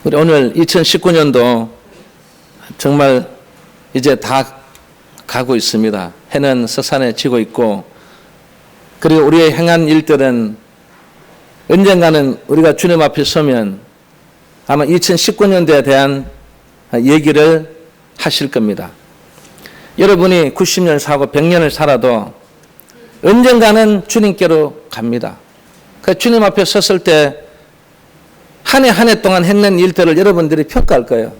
우리 오늘 2019년도 정말 이제 다 가고 있습니다. 해는 서산에 지고 있고, 그리고 우리의 행한 일들은 언젠가는 우리가 주님 앞에 서면 아마 2019년도에 대한 얘기를 하실 겁니다. 여러분이 90년 살고 100년을 살아도 언젠가는 주님께로 갑니다. 그 주님 앞에 섰을 때 한 해 한 해 동안 했는 일들을 여러분들이 평가할 거예요.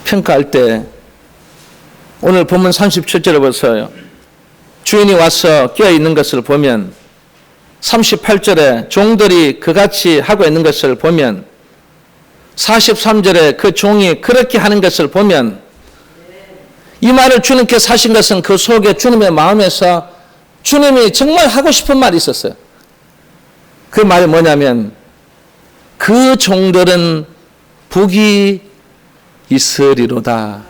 평가할 때 오늘 본문 37절을 보세요. 주인이 와서 깨어있는 것을 보면, 38절에 종들이 그같이 하고 있는 것을 보면, 43절에 그 종이 그렇게 하는 것을 보면, 이 말을 주님께서 하신 것은 그 속에 주님의 마음에서 주님이 정말 하고 싶은 말이 있었어요. 그 말이 뭐냐면, 그 종들은 복이 있으리로다.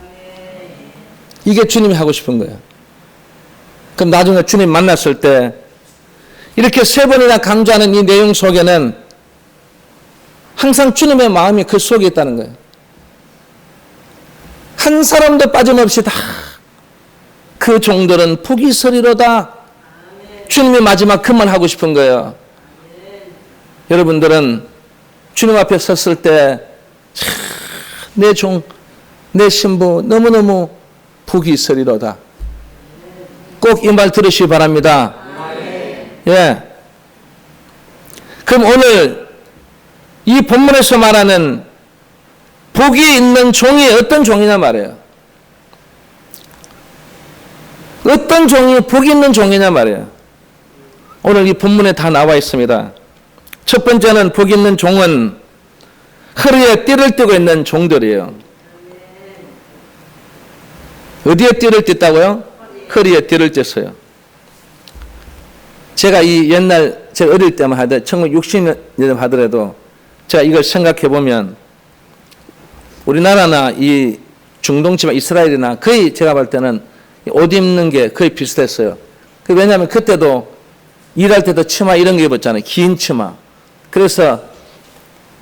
이게 주님이 하고 싶은 거예요. 그럼 나중에 주님 만났을 때 이렇게 세 번이나 강조하는 이 내용 속에는 항상 주님의 마음이 그 속에 있다는 거예요. 한 사람도 빠짐없이 다 그 종들은 복이 있으리로다. 주님이 마지막 그 말 하고 싶은 거예요. 여러분들은 주님 앞에 섰을 때 내 종, 내 신부 너무너무 복이 있으리로다. 꼭 이 말 들으시기 바랍니다. 예. 그럼 오늘 이 본문에서 말하는 복이 있는 종이 어떤 종이냐 말이에요. 어떤 종이 복이 있는 종이냐 말이에요. 오늘 이 본문에 다 나와 있습니다. 첫 번째는 복이 있는 종은 허리에 띠를 띠고 있는 종들이에요. 어디에 띠를 띠다고요? 허리에 띠를 띠어요. 제가 이 옛날 제가 어릴 때만 하더라도 1960년 하더라도 제가 이걸 생각해 보면 우리나라나 이 중동 지방 이스라엘이나 거의 제가 볼 때는 옷 입는 게 거의 비슷했어요. 왜냐하면 그때도 일할 때도 치마 이런 거 입었잖아요. 긴 치마. 그래서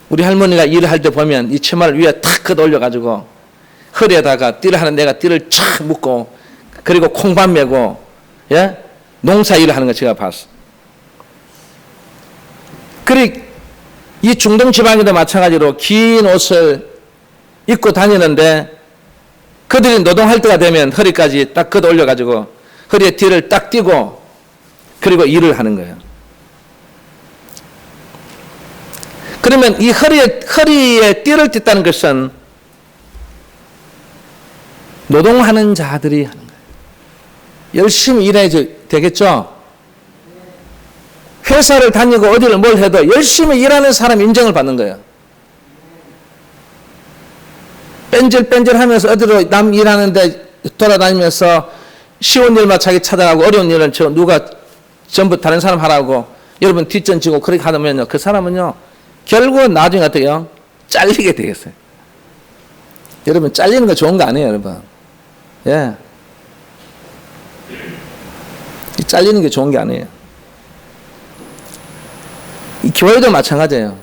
우리 할머니가 일을 할 때 보면 이 치마를 위에 탁 걷어 올려가지고 허리에다가 띠를 하는 데가 띠를 촥 묶고, 그리고 콩밥 메고, 예? 농사 일을 하는 거 제가 봤어. 그리고 이 중동 지방에도 마찬가지로 긴 옷을 입고 다니는데 그들이 노동할 때가 되면 허리까지 딱 걷어 올려가지고 허리에 띠를 딱 띠고 그리고 일을 하는 거예요. 그러면 이 허리에 띠를 띠다는 것은 노동하는 자들이 하는 거예요. 열심히 일해야 되겠죠? 회사를 다니고 어디를 뭘 해도 열심히 일하는 사람 인정을 받는 거예요. 뺀질뺀질 하면서 어디로 남 일하는데 돌아다니면서 쉬운 일만 자기 찾아가고 어려운 일은 누가 전부 다른 사람 하라고 여러분 뒷전지고 그렇게 하면요, 그 사람은요 결국은 나중에 어떻게 해요? 잘리게 되겠어요. 여러분 잘리는 거 좋은 거 아니에요, 여러분. 예. 잘리는 게 좋은 게 아니에요. 이 교회도 마찬가지예요.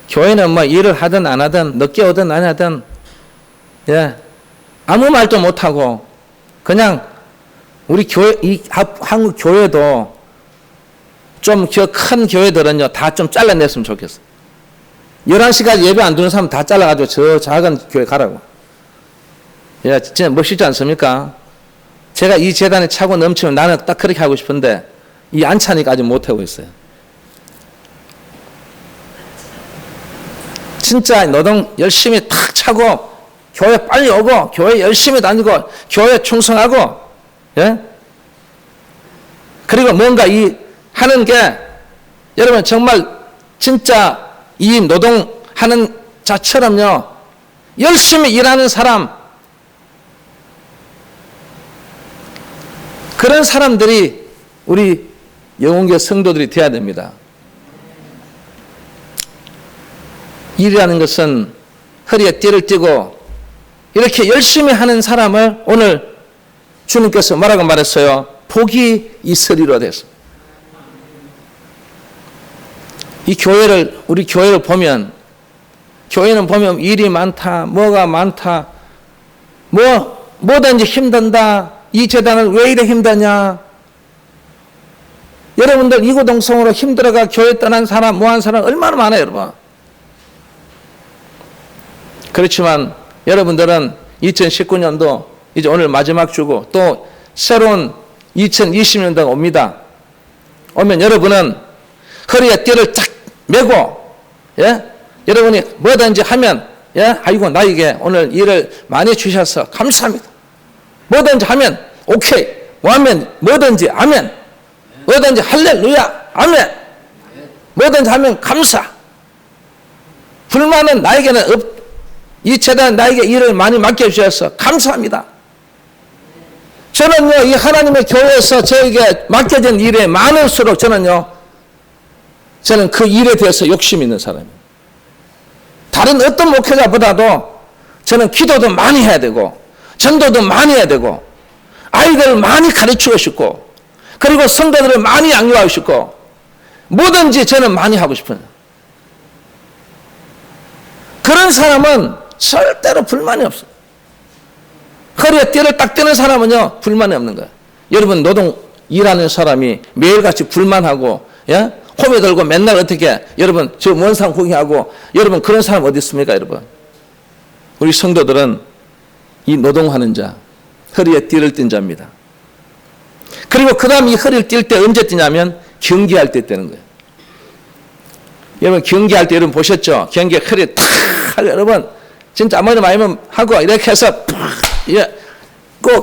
교회는 뭐 일을 하든 안 하든 늦게 오든 안 하든, 예, 아무 말도 못 하고 그냥 우리 교회, 이 한국 교회도 좀 큰 교회들은요 다 좀 잘라냈으면 좋겠어. 11시까지 예배 안 드는 사람 다 잘라가지고 저 작은 교회 가라고. 예, 진짜 멋있지 않습니까? 제가 이 재단에 차고 넘치면 나는 딱 그렇게 하고 싶은데 이 안 차니까 아직 못하고 있어요. 진짜 노동 열심히 탁 차고 교회 빨리 오고 교회 열심히 다니고 교회 충성하고, 예? 그리고 뭔가 이 하는 게 여러분 정말 진짜 이 노동하는 자처럼요 열심히 일하는 사람, 그런 사람들이 우리 영혼교회 성도들이 되어야 됩니다. 일이라는 것은 허리에 띠를 띠고 이렇게 열심히 하는 사람을 오늘 주님께서 뭐라고 말했어요? 복이 있으리로 됐어. 우리 교회를 보면, 교회는 보면 일이 많다, 뭐가 많다, 뭐든지 힘든다, 이 재단은 왜 이래 힘드냐. 여러분들 이구동성으로 힘들어가 교회 떠난 사람, 뭐한 사람 얼마나 많아요, 여러분. 그렇지만 여러분들은 2019년도 이제 오늘 마지막 주고 또 새로운 2020년도가 옵니다. 오면 여러분은 허리에 띠를 딱 메고, 예? 여러분이 뭐든지 하면, 예? 아이고, 나에게 오늘 일을 많이 주셔서 감사합니다. 뭐든지 하면, 오케이. 하면 뭐든지, 아멘. 뭐든지 할렐루야, 아멘. 뭐든지 하면 감사. 불만은 나에게는 이 재단 나에게 일을 많이 맡겨주셔서 감사합니다. 저는요, 이 하나님의 교회에서 저에게 맡겨진 일에 많을수록 저는 그 일에 대해서 욕심이 있는 사람이에요. 다른 어떤 목회자보다도 저는 기도도 많이 해야 되고, 전도도 많이 해야 되고, 아이들을 많이 가르치고 싶고, 그리고 성도들을 많이 양육하고 싶고, 뭐든지 저는 많이 하고 싶어요. 그런 사람은 절대로 불만이 없어요. 허리에 띠를 딱 떼는 사람은요, 불만이 없는 거예요. 여러분, 노동 일하는 사람이 매일같이 불만하고, 예? 홈에 들고 맨날 어떻게, 여러분, 저 먼 산 구경하고, 여러분, 그런 사람 어디 있습니까, 여러분? 우리 성도들은 이 노동하는 자, 허리에 띠를 띈 자입니다. 그리고 그 다음 이 허리를 띌 때 언제 띠냐면, 경기할 때 떼는 거예요. 여러분, 경기할 때 여러분 보셨죠? 경기 허리에 탁 하고, 여러분, 진짜 아무리 많이 하고, 이렇게 해서, 예.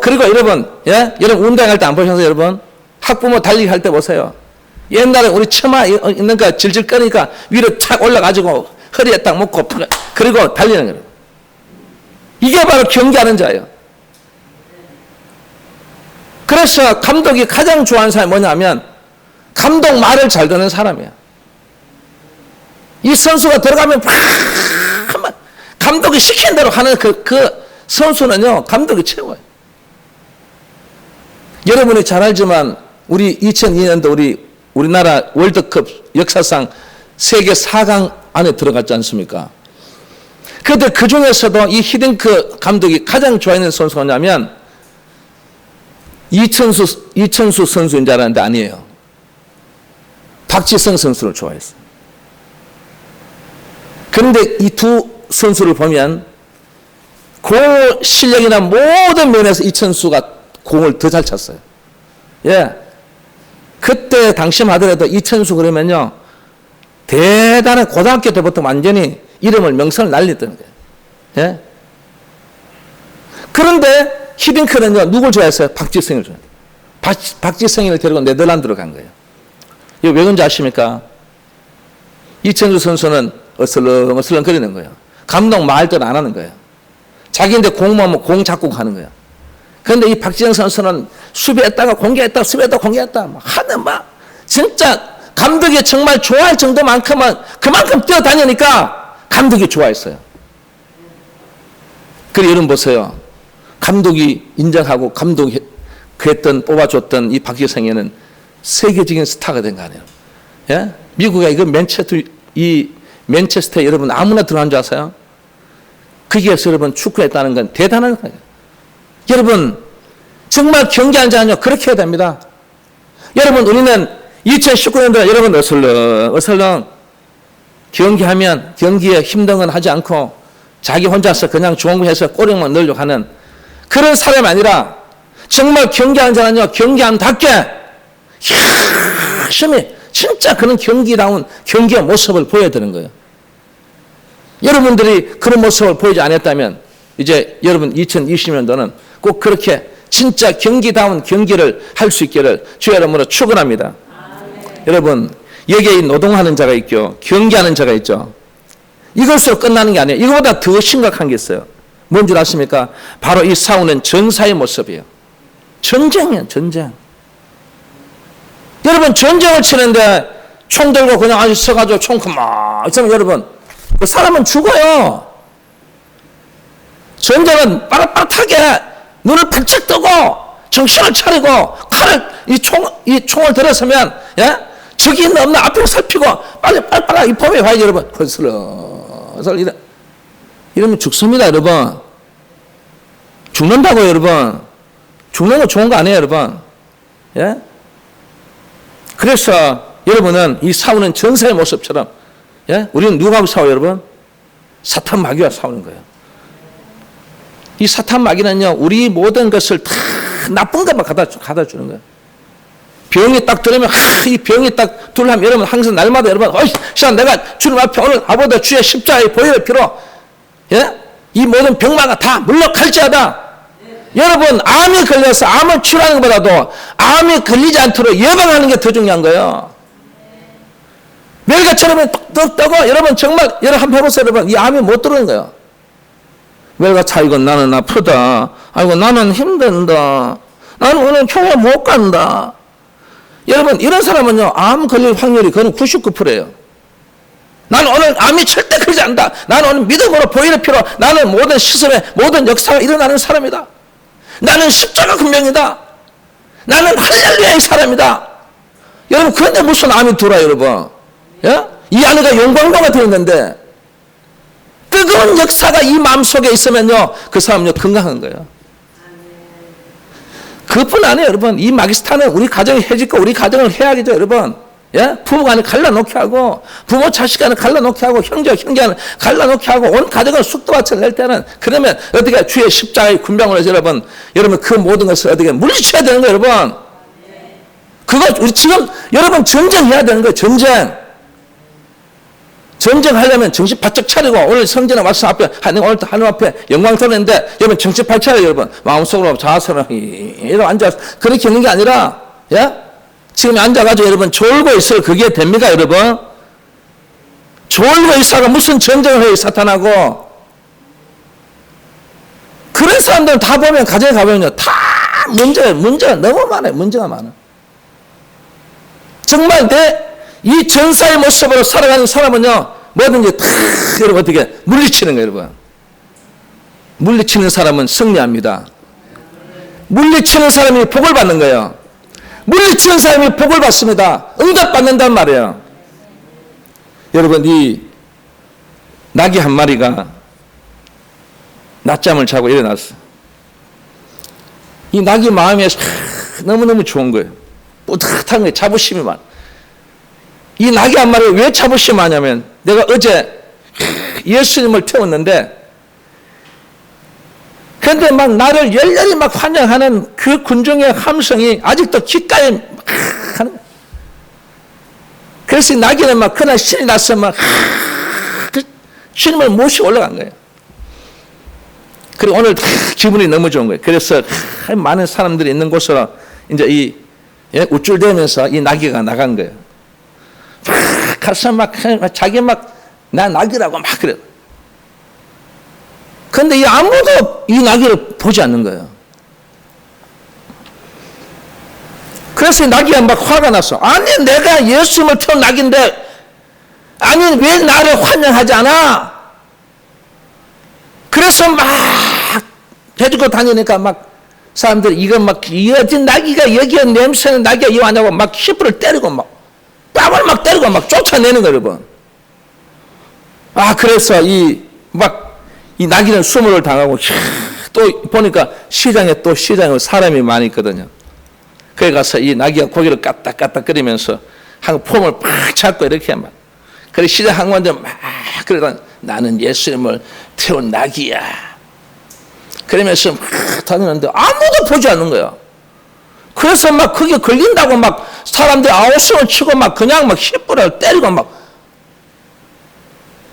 그리고 여러분, 예? 여러분 운동할 때 안 보셨어요, 여러분? 학부모 달리기 할 때 보세요. 옛날에 우리 처마 있는 거 질질 끄니까 위로 탁 올라가지고 허리에 딱 묶고, 그리고 달리는 거예요. 이게 바로 경기하는 자예요. 그래서 감독이 가장 좋아하는 사람이 뭐냐면, 감독 말을 잘 듣는 사람이에요. 이 선수가 들어가면 감독이 시킨 대로 하는 그 선수는요, 감독이 최고예요. 여러분이 잘 알지만, 우리 2002년도 우리나라 월드컵 역사상 세계 4강 안에 들어갔지 않습니까? 그런데 그 중에서도 이 히딩크 감독이 가장 좋아하는 선수가 뭐냐면, 이천수 선수인 줄 알았는데 아니에요. 박지성 선수를 좋아했어요. 그런데 이 두 선수를 보면 그 실력이나 모든 면에서 이천수가 공을 더 잘 찼어요. 예. 그때 당시만 하더라도 이천수 그러면요, 대단한 고등학교 때부터 완전히 이름을 명성을 날렸던 거예요. 예. 그런데 히딩크는요, 누굴 좋아했어요? 박지성을 좋아해요. 박지성을 데리고 네덜란드로 간 거예요. 이거 왜 그런지 아십니까? 이천수 선수는 어슬렁어슬렁 거리는 거예요. 감독 말 대로 안 하는 거예요. 자기인데 공 모으면 공 잡고 가는 거예요. 그런데 이 박지성 선수는 수비했다가 공격했다가 수비했다가 공격했다가 하는 진짜 감독이 정말 좋아할 정도만큼은 그만큼 뛰어다니니까 감독이 좋아했어요. 그리고 여러분 보세요. 감독이 인정하고 감독이 뽑아줬던 이 박지성이는 세계적인 스타가 된 거 아니에요. 예? 미국에 이거 맨체스터에 여러분 아무나 들어간 줄 아세요? 거기에서 여러분 축구했다는 건 대단한 거예요. 여러분, 정말 경기하는 자는요, 그렇게 해야 됩니다. 여러분, 우리는 2019년도에 여러분 어슬렁 경기하면 경기에 힘든 건 하지 않고 자기 혼자서 그냥 종구해서 꼬리만 넣으려고 하는 그런 사람이 아니라 정말 경기하는 자는요, 경기함답게 열심히 진짜 그런 경기다운 경기의 모습을 보여야 되는 거예요. 여러분들이 그런 모습을 보이지 않았다면 이제 여러분 2020년도는 꼭 그렇게 진짜 경기다운 경기를 할 수 있기를 주의 이름으로 축원합니다. 여러분, 여기에 노동하는 자가 있고 경기하는 자가 있죠. 이것으로 끝나는 게 아니에요. 이거보다 더 심각한 게 있어요. 뭔 줄 아십니까? 바로 이 싸우는 전사의 모습이에요. 전쟁이에요, 전쟁. 여러분, 전쟁을 치는데 총 들고 그냥 아주 서가지고 총 그만 있으면 여러분, 그 사람은 죽어요. 전쟁은 빠릿빠릿하게 눈을 번쩍 뜨고 정신을 차리고 이 총을 들었으면, 예? 저기 있나 없나 앞으로 살피고 빨리 이 폼에 봐야지 여러분. 허슬허슬 이러면 죽습니다 여러분. 죽는다고요 여러분. 죽는 거 좋은 거 아니에요 여러분. 예? 그래서 여러분은 이 싸우는 전사의 모습처럼, 예? 우리는 누구하고 싸워요 여러분? 사탄 마귀와 싸우는 거예요. 이 사탄 마귀는요 우리 모든 것을 다 나쁜 것만 갖다 주는 거예요. 병이 딱 들으면 이 병이 딱 들으면 여러분 항상 날마다 여러분 시간 내가 주님 앞에 오늘 아버지 주의 십자가의 보혈의 피로, 예? 이 모든 병마가 다 물러갈지어다. 여러분 암이 걸려서 암을 치료하는 것보다도 암이 걸리지 않도록 예방하는 게 더 중요한 거예요. 멸가처럼 떡 떠고 여러분 정말 여러분 한번 해보세요. 여러분 이 암이 못 들어오는 거예요. 멸가차 이건 나는 아프다. 아이고 나는 힘든다. 나는 오늘 교회 못 간다. 여러분 이런 사람은요 암 걸릴 확률이 거의 99%예요. 나는 오늘 암이 절대 걸리지 않는다. 나는 오늘 믿음으로 보혈의 피로 나는 모든 시설에 모든 역사가 일어나는 사람이다. 나는 십자가 군병이다. 나는 할렐루야의 사람이다. 여러분 그런데 무슨 암이 들어와요 여러분. 예? 이 안에가 영광로가 들어있는데 뜨거운 역사가 이 마음속에 있으면요 그 사람은요 건강한 거예요. 그뿐 아니에요 여러분. 이 마귀스탄은 우리 가정이 해지고 우리 가정을 해야겠죠 여러분. 예? 부부간에 갈라놓게 하고 부모 자식간에 갈라놓게 하고 형제간에 갈라놓게 하고 온 가정을 쑥도밭을 낼 때는 그러면 어떻게 주의 십자가의 군병으로 해서 여러분 그 모든 것을 어떻게 물리쳐야 되는 거예요 여러분. 그거 우리 지금 여러분 전쟁해야 되는 거예요. 전쟁하려면 정신 바짝 차리고 오늘 성전의 말씀 앞에 오늘 하나님 앞에 영광 돌리는데 여러분 정신 바짝 차려요 여러분. 마음속으로 자아서는 이러고 앉아서 그렇게 있는 게 아니라, 예? 지금 앉아가지고 여러분 졸고 있어요. 그게 됩니까 여러분? 졸고 있어가 무슨 전쟁을 해요 사탄하고. 그런 사람들은 다 보면 가정에 가보면요 다 문제가 너무 많아요. 문제가 많아. 정말 이 전사의 모습으로 살아가는 사람은요 뭐든지 다 여러분 어떻게 물리치는 거예요 여러분. 물리치는 사람은 승리합니다. 물리치는 사람이 복을 받는 거예요. 물리치는 사람이 복을 받습니다. 응답받는단 말이에요. 여러분 이 낙이 한 마리가 낮잠을 자고 일어났어. 이 낙이 마음에 너무너무 좋은 거예요. 뿌듯한 거예요. 자부심이 많아. 이 낙이 한 마리가 왜 자부심이 많냐면 내가 어제 예수님을 태웠는데 그런데 막 나를 열렬히 막 환영하는 그 군중의 함성이 아직도 귓가에 하는 거예요. 그래서 낙이는 막 그날 신이 나서 막 주님을 모시고 올라간 거예요. 그리고 오늘 기분이 너무 좋은 거예요. 그래서 많은 사람들이 있는 곳으로 이제 이 우쭐대면서 이 나귀가 나간 거예요. 가서 막 자기 나 나귀라고 막 그래. 그런데 아무도 이 나귀를 보지 않는 거예요. 그래서 이 나귀가 막 화가 났어. 아니 내가 예수님을 태운 나귀인데 아니 왜 나를 환영하지 않아? 그래서 막 해주고 다니니까 막 사람들이 이거 막 이어진 나귀가 여기에 냄새는 나귀가 이거 하냐고 막 히프를 때리고 막 뺨을 막 때리고 막 쫓아내는 거예요 여러분. 그래서 이 나귀는 수모를 당하고 또 보니까 시장에 사람이 많이 있거든요. 그래 가서 이 나귀가 고기를 까딱까딱거리면서 한 폼을 팍 잡고 이렇게 막 그래 시장 항관들 막 그러다 나는 예수님을 태운 나귀야 그러면서 막 다니는데 아무도 보지 않는 거야. 그래서 막 그게 걸린다고 막 사람들이 아우성을 치고 막 그냥 막 휘뿌를 때리고 막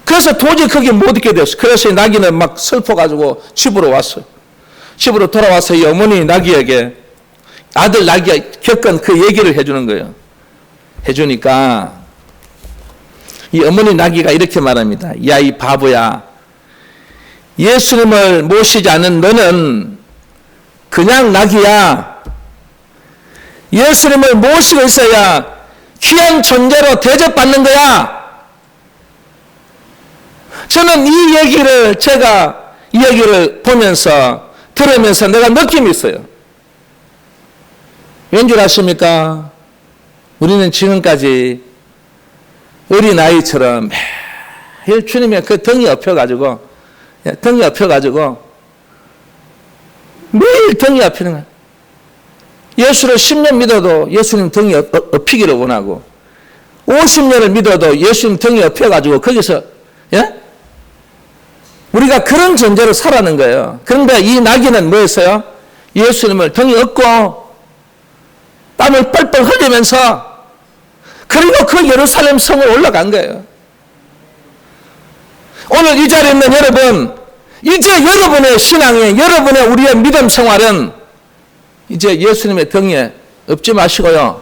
그래서 도저히 그게 못 있게 됐어. 그래서 이 나귀는 막 슬퍼가지고 집으로 왔어요. 집으로 돌아와서 이 어머니 나귀에게 아들 나귀가 겪은 그 얘기를 해주는 거예요. 해주니까 이 어머니 나귀가 이렇게 말합니다. 야 이 바보야, 예수님을 모시지 않은 너는 그냥 나귀야. 예수님을 모시고 있어야 귀한 존재로 대접받는 거야. 저는 제가 이 얘기를 보면서 들으면서 내가 느낌이 있어요. 왠 줄 아십니까? 우리는 지금까지 어린아이처럼 매일 주님의 그 등이 엎혀가지고 매일 등이 엎히는 거예요. 예수를 10년 믿어도 예수님 등이 엎히기를 원하고 50년을 믿어도 예수님 등이 엎혀가지고 거기서 우리가 그런 존재로 살아는 거예요. 그런데 이 나귀는 뭐였어요? 예수님을 등이 엎고 땀을 뻘뻘 흘리면서 그리고 그 예루살렘 성을 올라간 거예요. 오늘 이 자리에 있는 여러분, 이제 여러분의 신앙이, 여러분의 우리의 믿음 생활은 이제 예수님의 등에 엎지 마시고요.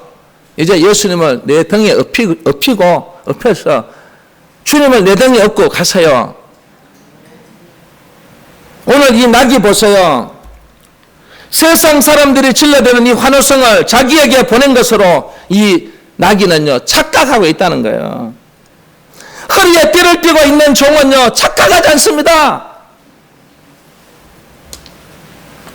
이제 예수님을 내 등에 엎혀서 주님을 내 등에 엎고 가세요. 오늘 이 낙이 보세요. 세상 사람들이 질러대는 이 환호성을 자기에게 보낸 것으로 이 나귀는요 착각하고 있다는 거예요. 허리에 띠를 띠고 있는 종은요 착각하지 않습니다.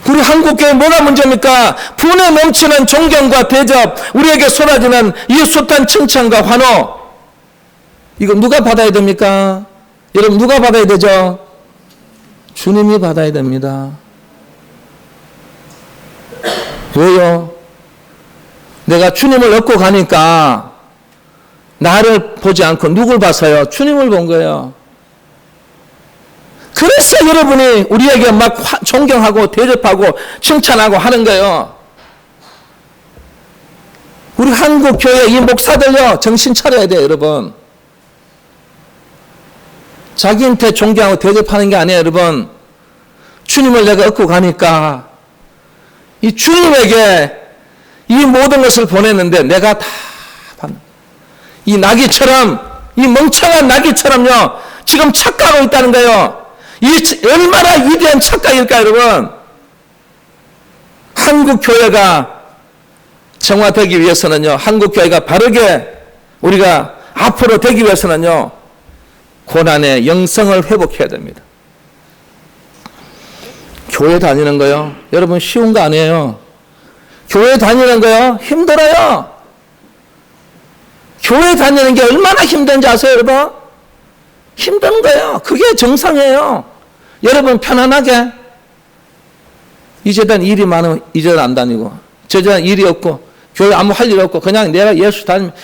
우리 한국교회 뭐가 문제입니까? 분에 넘치는 존경과 대접, 우리에게 쏟아지는 이 숱한 칭찬과 환호, 이거 누가 받아야 됩니까? 여러분 누가 받아야 되죠? 주님이 받아야 됩니다. 왜요? 내가 주님을 얻고 가니까 나를 보지 않고 누굴 봐서요? 주님을 본 거예요. 그래서 여러분이 우리에게 막 존경하고 대접하고 칭찬하고 하는 거예요. 우리 한국 교회 이 목사들요 정신 차려야 돼요, 여러분. 자기한테 존경하고 대접하는 게 아니에요, 여러분. 주님을 내가 얻고 가니까 이 주님에게 이 모든 것을 보냈는데 내가 다 받는, 이 나귀처럼, 이 멍청한 나귀처럼요 지금 착각하고 있다는 거예요. 이 얼마나 위대한 착각일까요, 여러분? 한국 교회가 정화되기 위해서는요, 한국 교회가 바르게 우리가 앞으로 되기 위해서는요, 고난의 영성을 회복해야 됩니다. 교회 다니는 거요, 여러분 쉬운 거 아니에요. 교회 다니는 거요, 힘들어요. 교회 다니는 게 얼마나 힘든지 아세요, 여러분? 힘든 거예요. 그게 정상이에요. 여러분 편안하게 이 재단 일이 많으면 이 재단 안 다니고 저 재단 일이 없고 교회 아무 할 일 없고 그냥 내가 예수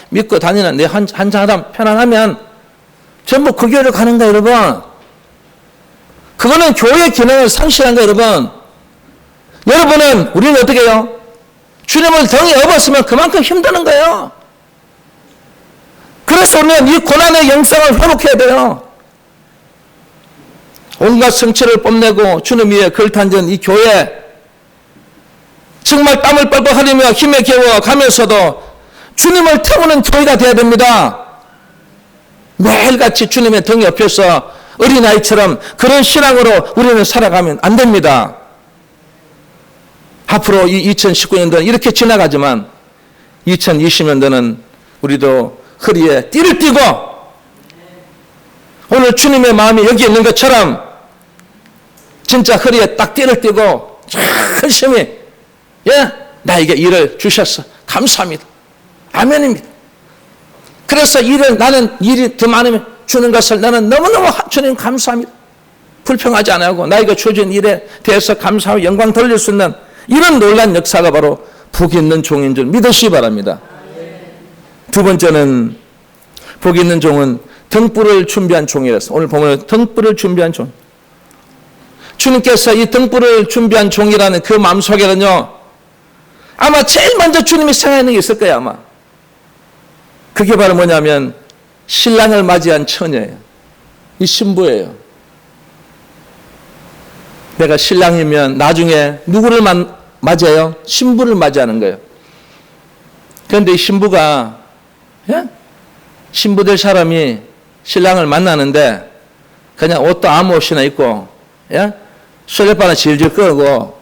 믿고 다니는 내 한 사람 편안하면 전부 그 교회로 가는 거예요, 여러분. 그거는 교회 기능을 상실한 거예요, 여러분. 여러분은, 우리는 어떻게 해요? 주님을 등에 업었으면 그만큼 힘드는 거예요. 그래서 우리는 이 고난의 영성을 회복해야 돼요. 온갖 성취를 뽐내고 주님 위에 걸탄전 이 교회, 정말 땀을 뻘뻘 흘리며 힘에 겨워 가면서도 주님을 태우는 교회가 되어야 됩니다. 매일같이 주님의 등 옆에서 어린아이처럼 그런 신앙으로 우리는 살아가면 안 됩니다. 앞으로 이 2019년도는 이렇게 지나가지만 2020년도는 우리도 허리에 띠를 띠고 오늘 주님의 마음이 여기 있는 것처럼 진짜 허리에 딱 띠를 띠고 열심히 나에게 일을 주셨어. 감사합니다. 아멘입니다. 그래서 나는 일이 더 많으면 주는 것을 나는 너무너무 주님 감사합니다. 불평하지 않고 나에게 주어진 일에 대해서 감사하고 영광 돌릴 수 있는 이런 놀란 역사가 바로 복 있는 종인 줄 믿으시기 바랍니다. 두 번째는 복 있는 종은 등불을 준비한 종이라서 오늘 보면 등불을 준비한 종. 주님께서 이 등불을 준비한 종이라는 그 마음속에는요 아마 제일 먼저 주님이 생각하는 게 있을 거예요. 아마 그게 바로 뭐냐면 신랑을 맞이한 처녀예요. 이 신부예요. 내가 신랑이면 나중에 누구를 맞이해요? 신부를 맞이하는 거예요. 그런데 이 신부가 신부 될 사람이 신랑을 만나는데 그냥 옷도 아무 옷이나 입고 술레바나 질질 끄고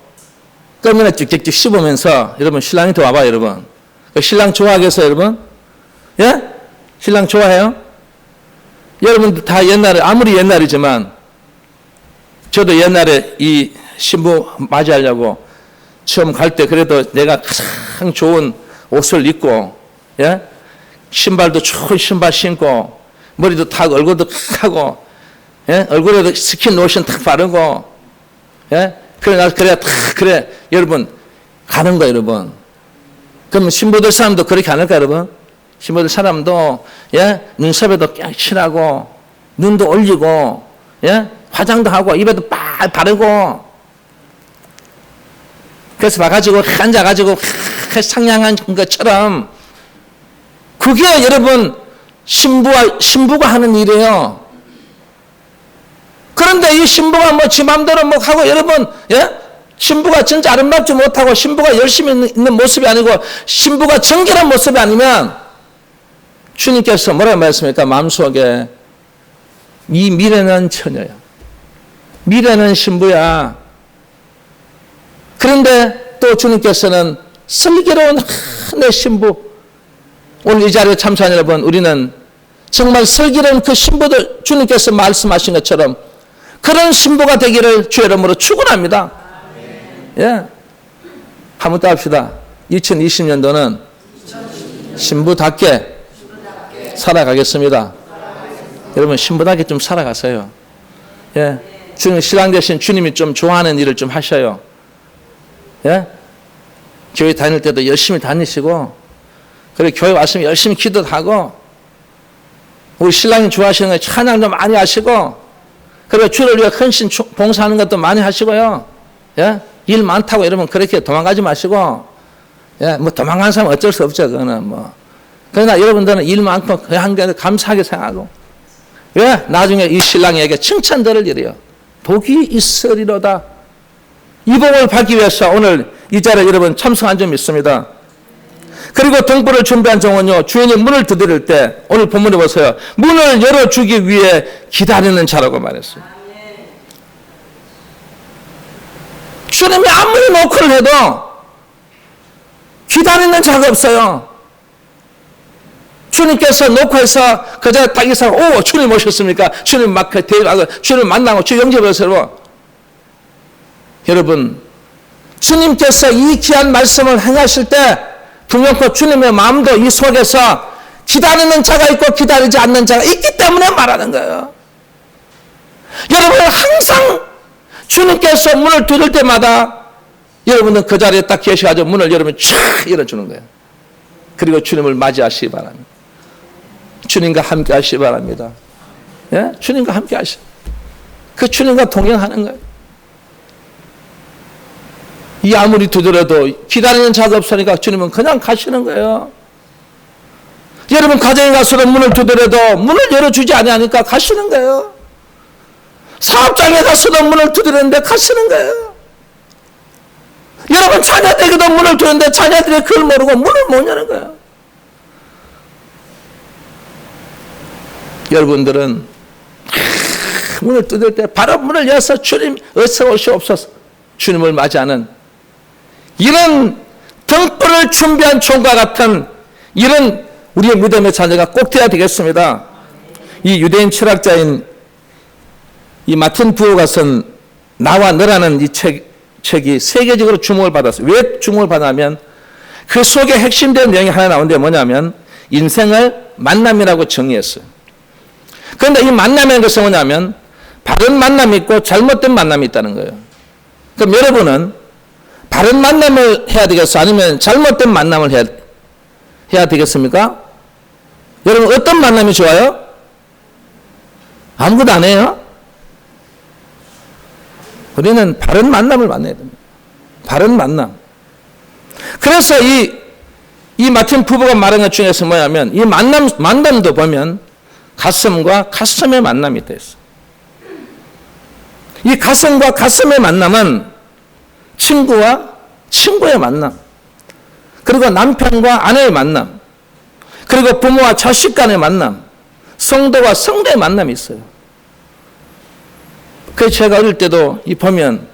껌이나 찍찍찍 씹으면서 여러분 신랑이 더 와봐요. 여러분 신랑 좋아하겠어요? 여러분? 신랑 좋아해요? 여러분들 다 옛날에 아무리 옛날이지만 저도 옛날에 이 신부 맞이하려고 처음 갈 때 그래도 내가 가장 좋은 옷을 입고 예? 신발도 좋은 신발 신고, 머리도 탁, 얼굴도 탁 하고, 예? 얼굴에도 스킨 로션 탁 바르고, 예? 그래, 여러분, 가는 거예요, 여러분. 그러면 신부들 사람도 그렇게 안 할까, 여러분? 신부들 사람도, 예? 눈썹에도 꽤 칠하고, 눈도 올리고, 예? 화장도 하고, 입에도 빡 바르고, 그래서 와가지고, 앉아가지고, 상냥한 것처럼, 그게 여러분, 신부가 하는 일이에요. 그런데 이 신부가 뭐 지 맘대로 뭐 하고 여러분, 예? 신부가 진짜 아름답지 못하고 신부가 열심히 있는 모습이 아니고 신부가 정결한 모습이 아니면 주님께서 뭐라고 말씀합니까? 마음속에 이 미래는 처녀야. 미래는 신부야. 그런데 또 주님께서는 슬기로운 내 신부, 오늘 이 자리에 참석한 여러분, 우리는 정말 슬기로운 그 신부들 주님께서 말씀하신 것처럼 그런 신부가 되기를 주 이름으로 축원합니다. 예, 한번 더 합시다. 2020년도는 신부답게 살아가겠습니다. 여러분 신부답게 좀 살아가세요. 예, 주님 신랑 되신 주님이 좀 좋아하는 일을 좀 하셔요. 예, 교회 다닐 때도 열심히 다니시고, 그리고 교회 왔으면 열심히 기도도 하고, 우리 신랑이 좋아하시는 거 찬양도 많이 하시고, 그리고 주를 위해 헌신 봉사하는 것도 많이 하시고요. 예? 일 많다고 여러분 그렇게 도망가지 마시고, 예? 뭐 도망가는 사람 어쩔 수 없죠. 그거는 뭐. 그러나 여러분들은 일 많고 그 한 게 감사하게 생각하고, 왜? 나중에 이 신랑에게 칭찬 들을 일이요. 복이 있으리로다. 이 복을 받기 위해서 오늘 이 자리에 여러분 참석한 점 있습니다. 그리고 동포를 준비한 종은요, 주인이 문을 두드릴 때, 오늘 본문에 보세요. 문을 열어주기 위해 기다리는 자라고 말했어요. 주님이 아무리 노크를 해도 기다리는 자가 없어요. 주님께서 노크해서 그저 딱 이상, 오, 주님 오셨습니까? 주님 막 대화하고, 주님 만나고, 주 영접하세요. 여러분, 주님께서 이 귀한 말씀을 행하실 때, 분명코 주님의 마음도 이 속에서 기다리는 자가 있고 기다리지 않는 자가 있기 때문에 말하는 거예요. 여러분 항상 주님께서 문을 두들 때마다 여러분은 그 자리에 딱 계셔가지고 문을 여러분 쫙 열어주는 거예요. 그리고 주님을 맞이하시기 바랍니다. 주님과 함께 하시기 바랍니다. 예? 주님과 함께 하시. 그 주님과 동행하는 거예요. 이 아무리 두드려도 기다리는 자가 없으니까 주님은 그냥 가시는 거예요. 여러분 가정에 가서도 문을 두드려도 문을 열어주지 아니하니까 가시는 거예요. 사업장에 가서도 문을 두드리는데 가시는 거예요. 여러분 자녀들에게도 문을 두드리는데 자녀들이 그걸 모르고 문을 못 여는 거예요. 여러분들은 문을 두드릴 때 바로 문을 열어서 주님 어서 오시옵소서, 주님을 맞이하는 이런 등불을 준비한 종과 같은 이런 우리의 믿음의 자녀가 꼭 되어야 되겠습니다. 이 유대인 철학자인 이 마틴 부호가 쓴 나와 너라는 이 책이 세계적으로 주목을 받았어요. 왜 주목을 받았냐면 그 속에 핵심된 내용이 하나 나오는데 뭐냐면 인생을 만남이라고 정의했어요. 그런데 이 만남의 것은 뭐냐면 바른 만남이 있고 잘못된 만남이 있다는 거예요. 그럼 여러분은 바른 만남을 해야 되겠어? 아니면 잘못된 만남을 해야 되겠습니까? 여러분 어떤 만남이 좋아요? 아무것도 안 해요? 우리는 바른 만남을 만나야 됩니다. 바른 만남. 그래서 이 마틴 부부가 말한 것 중에서 뭐냐면 이 만남도 보면 가슴과 가슴의 만남이 됐어. 이 가슴과 가슴의 만남은 친구와 친구의 만남, 그리고 남편과 아내의 만남, 그리고 부모와 자식 간의 만남, 성도와 성도의 만남이 있어요. 그래서 제가 어릴 때도 보면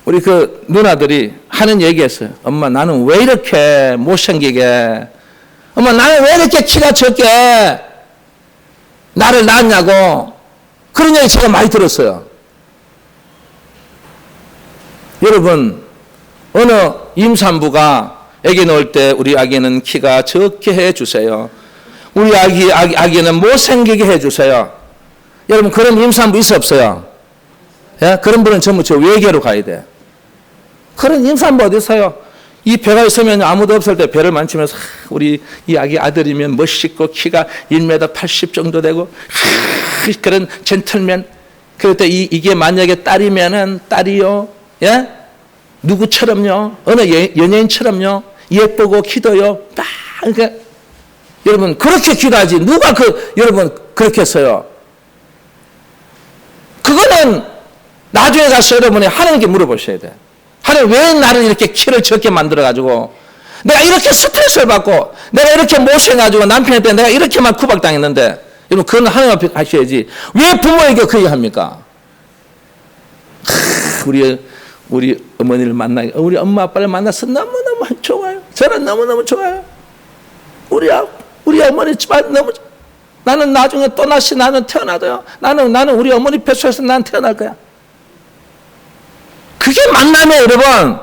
우리 그 누나들이 하는 얘기였어요. 엄마 나는 왜 이렇게 못생기게, 엄마 나는 왜 이렇게 키가 적게 나를 낳았냐고, 그런 얘기 제가 많이 들었어요. 여러분 어느 임산부가 아기 낳을 때 우리 아기는 키가 적게 해주세요. 우리 아기는 못생기게 해주세요. 여러분 그런 임산부 있어 없어요? 예? 그런 분은 전부 저 외계로 가야 돼. 그런 임산부 어디 있어요? 이 배가 있으면 아무도 없을 때 배를 만지면서 우리 이 아기 아들이면 멋있고 키가 1m 80 정도 되고 그런 젠틀맨. 그럴 때 이게 만약에 딸이면은 딸이요. 예? 누구처럼요? 어느 연예인처럼요? 예쁘고 기도요. 딱 그러니까 여러분 그렇게 기도하지 누가 여러분 그렇게 했어요? 그거는 나중에 가서 여러분이 하나님께 물어보셔야 돼. 하나님 왜 나를 이렇게 키를 적게 만들어가지고 내가 이렇게 스트레스를 받고 내가 이렇게 못생겨가지고 남편한테 내가 이렇게만 구박당했는데 여러분 그건 하나님 앞에 하셔야지 왜 부모에게 그 얘기 합니까? 우리 어머니를 만나기 우리 엄마 아빠를 만나서 너무너무 좋아요. 저는 너무너무 좋아요. 우리 어머니 집안 너무 나는 나중에 또 다시 나는 태어나도요. 나는 우리 어머니 뱃속에서 난 태어날 거야. 그게 만남이에요, 여러분.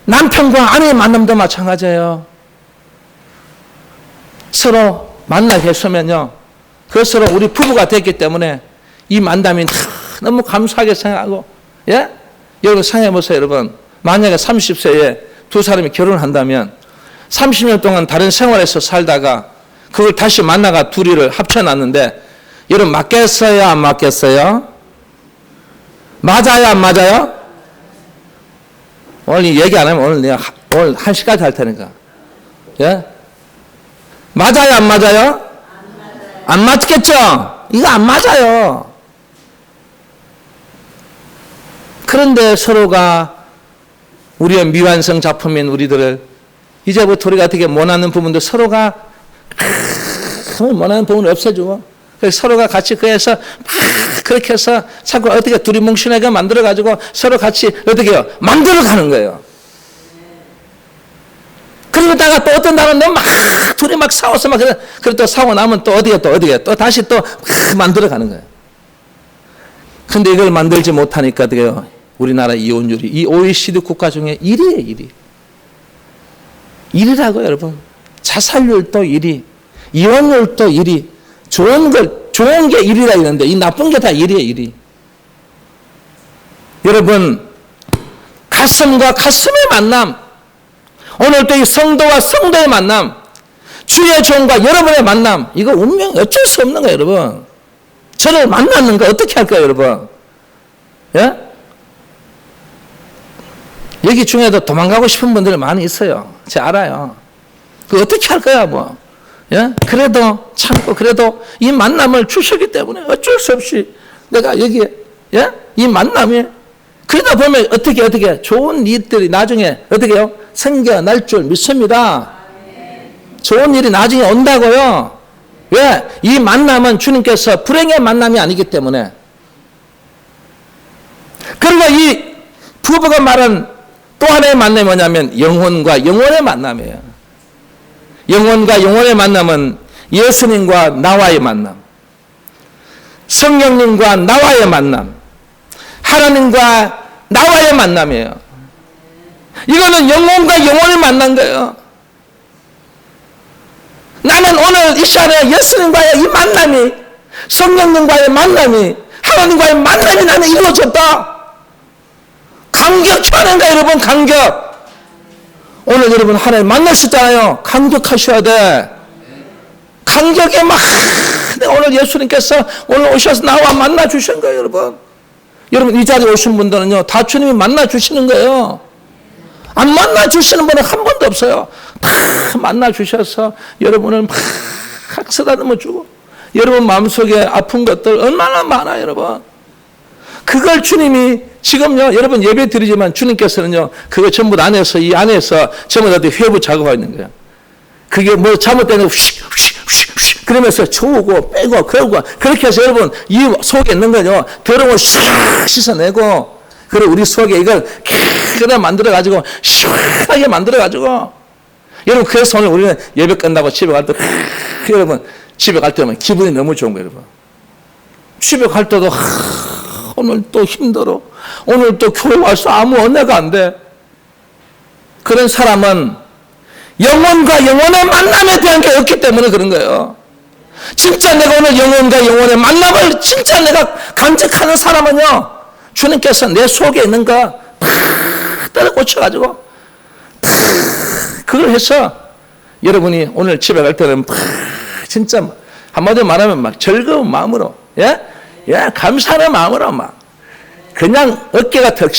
남편과 아내의 만남도 마찬가지예요. 서로 만나게 했으면요. 그것으로 우리 부부가 됐기 때문에 이 만남이 너무 감사하게 생각하고, 예? 여러분 생각해보세요, 여러분. 만약에 30세에 두 사람이 결혼을 한다면 30년 동안 다른 생활에서 살다가 그걸 다시 만나가 둘이를 합쳐놨는데 여러분 맞겠어요, 안 맞겠어요? 맞아요, 안 맞아요? 오늘 얘기 안 하면 오늘 1시까지 할 테니까. 예? 맞아요, 안 맞아요? 안 맞겠죠? 이거 안 맞아요. 그런데 서로가 우리의 미완성 작품인 우리들을 이제부터 우리가 어떻게 원하는 부분도 서로가 원하는 부분을 없애주고 그래서 서로가 같이 그래서 그렇게 해서 자꾸 어떻게 둘이 뭉신하게 만들어가지고 서로 같이 어떻게 해요? 만들어가는 거예요. 그러다가 또 어떤 날은 막 둘이 막 싸워서 막 그래 또 싸우고 나면 또 어디에 또 다시 또 만들어가는 거예요. 근데 이걸 만들지 못하니까 어떻게 해요? 우리나라 이혼율이 이 OECD 국가 중에 1위예요. 1위라고요, 여러분. 자살률도 1위, 이혼율도 1위. 좋은 게 1위라 이러는데 이 나쁜 게 다 1위예요, 1위. 여러분, 가슴과 가슴의 만남, 오늘 또 이 성도와 성도의 만남, 주의 종과 여러분의 만남, 이거 운명 어쩔 수 없는 거예요, 여러분. 저를 만나는 거 어떻게 할까요, 여러분? 예? 여기 중에도 도망가고 싶은 분들이 많이 있어요. 제가 알아요. 그 어떻게 할 거야, 뭐. 예? 그래도 참고, 그래도 이 만남을 주셨기 때문에 어쩔 수 없이 내가 여기에, 예? 이 만남이, 그러다 보면 어떻게, 좋은 일들이 나중에 어떻게 해요? 생겨날 줄 믿습니다. 좋은 일이 나중에 온다고요. 왜? 이 만남은 주님께서 불행의 만남이 아니기 때문에. 그리고 이 부부가 말한 또 하나의 만남이 뭐냐면 영혼과 영혼의 만남이에요. 영혼과 영혼의 만남은 예수님과 나와의 만남, 성령님과 나와의 만남, 하나님과 나와의 만남이에요. 이거는 영혼과 영혼을 만난 거예요. 나는 오늘 이 시간에 예수님과의 이 만남이, 성령님과의 만남이, 하나님과의 만남이 나는 이루어졌다. 감격해야 하는가, 여러분, 감격. 오늘 여러분 하나님 만나셨잖아요. 감격하셔야 돼. 감격에 막, 오늘 예수님께서 오늘 오셔서 나와 만나 주신 거예요, 여러분. 여러분, 이 자리에 오신 분들은요, 다 주님이 만나 주시는 거예요. 안 만나 주시는 분은 한 번도 없어요. 다 만나 주셔서 여러분을 막 쓰다듬어 주고, 여러분 마음속에 아픈 것들 얼마나 많아요, 여러분. 그걸 주님이 지금요, 여러분 예배 드리지만 주님께서는요, 그거 전부 안에서, 이 안에서 전부 다 회부 작업하고 있는 거예요. 그게 뭐 잘못되는 휙 그러면서 주우고 빼고 그러고 그렇게 해서 여러분 이 속에 있는 거요, 더러운 걸 씻어내고, 그리고 우리 속에 이걸 그냥 만들어가지고, 시원하게 만들어가지고, 여러분, 그래서 오늘 우리는 예배 끝나고 집에 갈 때, 여러분, 집에 갈 때면 기분이 너무 좋은 거예요, 여러분. 집에 갈 때도, 오늘 또 힘들어. 오늘 또 교회 와서 아무 은혜가 안 돼. 그런 사람은 영혼과 영혼의 만남에 대한 게 없기 때문에 그런 거예요. 진짜 내가 오늘 영혼과 영혼의 만남을 진짜 내가 간직하는 사람은요, 주님께서 내 속에 있는 거 팍 때려 꽂혀가지고 팍 그걸 해서 여러분이 오늘 집에 갈 때는 팍 진짜 한마디로 말하면 막 즐거운 마음으로, 예, 감사하는 마음으로 막 그냥 어깨가 덕